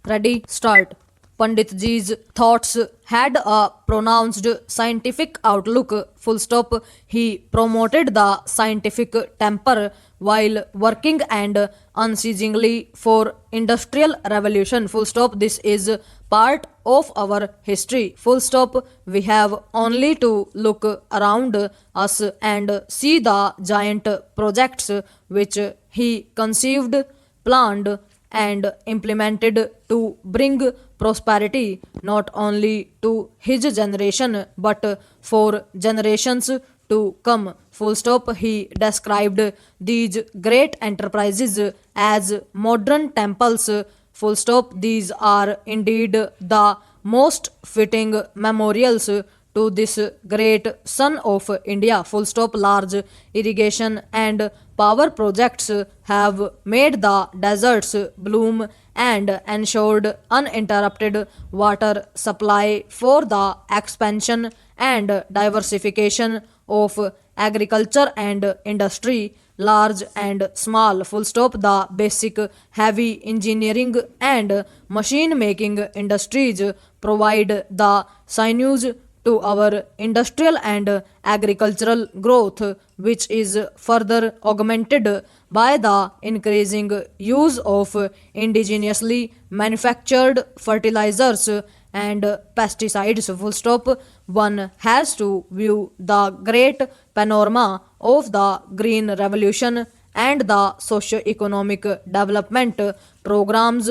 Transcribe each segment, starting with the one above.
Ready, start. Panditji's thoughts had a pronounced scientific outlook, full stop. He promoted the scientific temper while working and unceasingly for industrial revolution, full stop. This is part of our history, full stop. We have only to look around us and see the giant projects which he conceived, planned, and implemented to bring prosperity not only to his generation but for generations to come. Full stop. He described these great enterprises as modern temples. Full stop. These are indeed the most fitting memorials to this great son of India. Full stop. Large irrigation and power projects have made the deserts bloom and ensured uninterrupted water supply for the expansion and diversification of agriculture and industry, large and small. Full stop. The basic heavy engineering and machine making industries provide the sinews to our industrial and agricultural growth, which is further augmented by the increasing use of indigenously manufactured fertilizers and pesticides. Full stop. One has to view the great panorama of the green revolution and the socio-economic development programs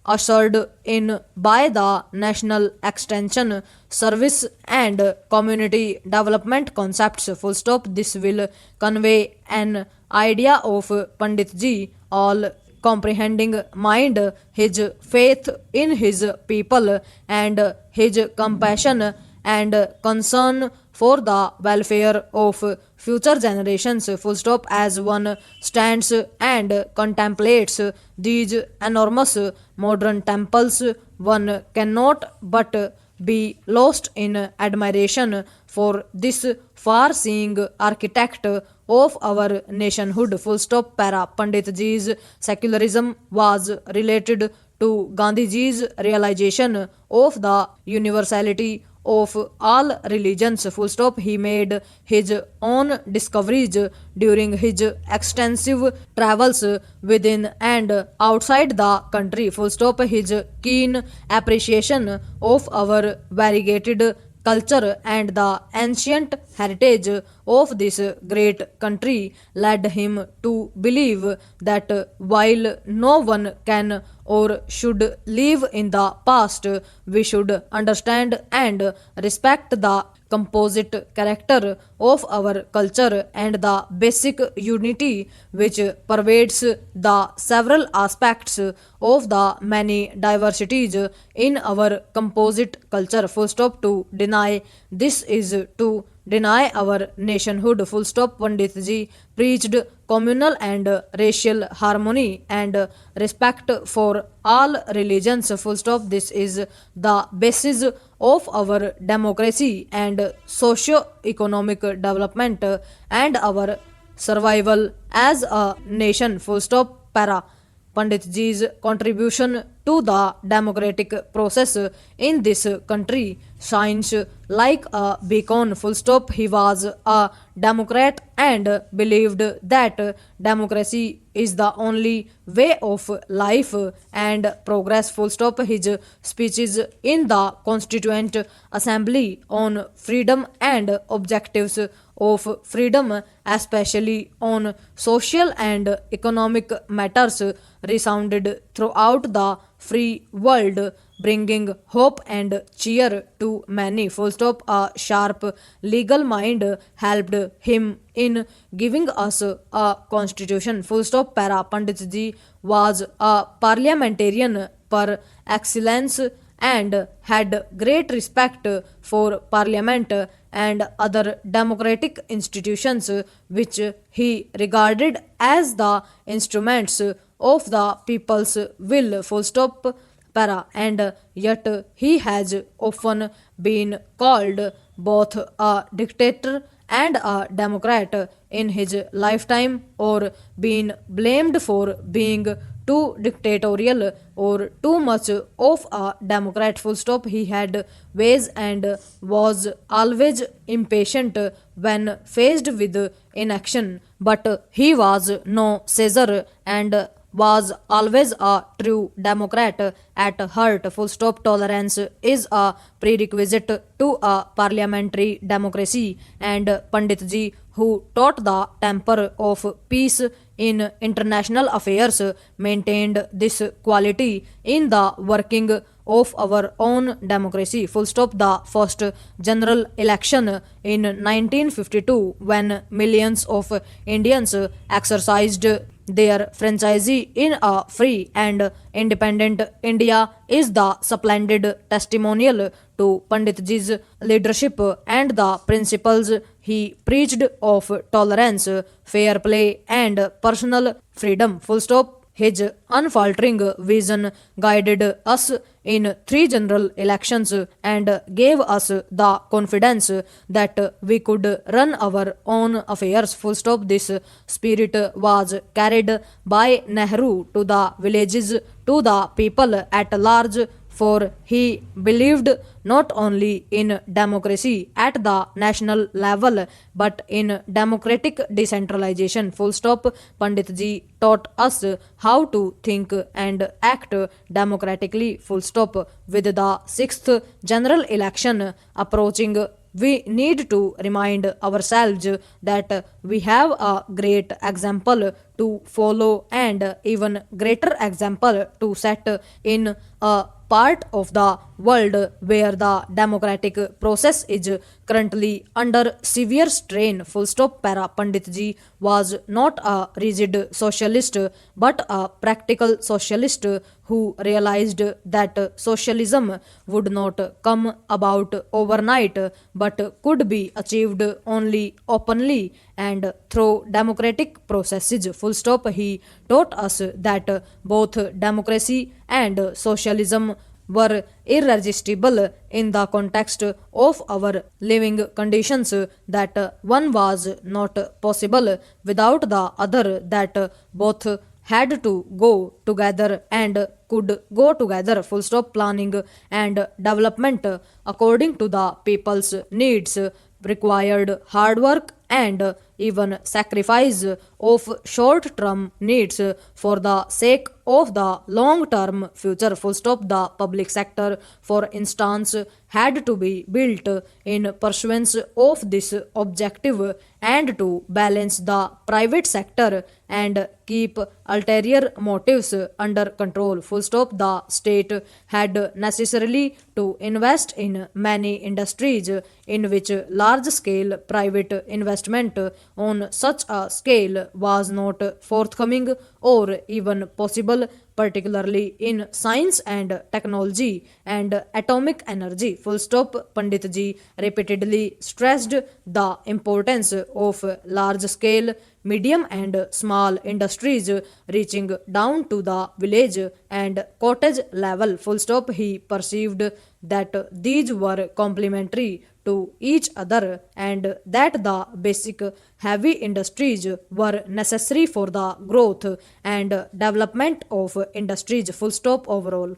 ushered in by the National Extension Service and community development concepts. Full stop. This will convey an idea of Panditji all comprehending mind, his faith in his people, and his compassion and concern for the welfare of future generations. Full stop. As one stands and contemplates these enormous modern temples, one cannot but be lost in admiration for this far-seeing architect of our nationhood. Full stop. Para. Panditji's secularism was related to Gandhiji's realization of the universality of all religions. Full stop. He made his own discoveries during his extensive travels within and outside the country. Full stop. His keen appreciation of our variegated culture and the ancient heritage of this great country led him to believe that while no one can or should live in the past, we should understand and respect the composite character of our culture and the basic unity which pervades the several aspects of the many diversities in our composite culture. Full stop. To deny this is to deny our nationhood. Full stop. Panditji preached communal and racial harmony and respect for all religions. Full stop. This is the basis of our democracy and socio-economic development and our survival as a nation. Full stop. Para. Panditji's contribution to the democratic process in this country shines like a beacon. Full stop. He was a Democrat and believed that democracy is the only way of life and progress. Full stop. His speeches in the Constituent Assembly on freedom and objectives of freedom, especially on social and economic matters, resounded throughout the free world, bringing hope and cheer to many. Full stop. A sharp legal mind helped him in giving us a constitution. Full stop. Para. Panditji was a parliamentarian par excellence and had great respect for parliament and other democratic institutions which he regarded as the instruments of the people's will. Full stop. Para. And yet he has often been called both a dictator and a democrat in his lifetime, or been blamed for being too dictatorial or too much of a democrat. Full stop. He had ways and was always impatient when faced with inaction, but he was no Caesar and was always a true democrat at heart. Full stop. Tolerance is a prerequisite to a parliamentary democracy, and Panditji, who taught the temper of peace in international affairs, maintained this quality in the working of our own democracy. Full stop. The first general election in 1952, when millions of Indians exercised their franchise in a free and independent India, is the splendid testimonial to Panditji's leadership and the principles he preached of tolerance, fair play, and personal freedom. Full stop. His unfaltering vision guided us in three general elections and gave us the confidence that we could run our own affairs. Full stop. This spirit was carried by Nehru to the villages, to the people at large, for he believed not only in democracy at the national level but in democratic decentralization. Full stop. Panditji taught us how to think and act democratically. Full stop. With the sixth general election approaching, we need to remind ourselves that we have a great example to follow and even greater example to set in a part of the world where the democratic process is currently under severe strain. Full stop. Para. Panditji was not a rigid socialist but a practical socialist who realized that socialism would not come about overnight but could be achieved only openly and through democratic processes. Full stop. He taught us that both democracy and socialism were irresistible in the context of our living conditions, that one was not possible without the other, that both had to go together and could go together. Full stop. Planning and development according to the people's needs required hard work and even sacrifice of short term needs for the sake of the long term future. Full stop. The public sector, for instance, had to be built in pursuance of this objective and to balance the private sector and keep ulterior motives under control. Full stop. The state had necessarily to invest in many industries in which large scale private investment on such a scale was not forthcoming or even possible, particularly in science and technology and atomic energy. Full stop. Panditji repeatedly stressed the importance of large scale, medium and small industries reaching down to the village and cottage level. Full stop. He perceived that these were complementary to each other and that the basic heavy industries were necessary for the growth and development of industries. Full stop. Overall,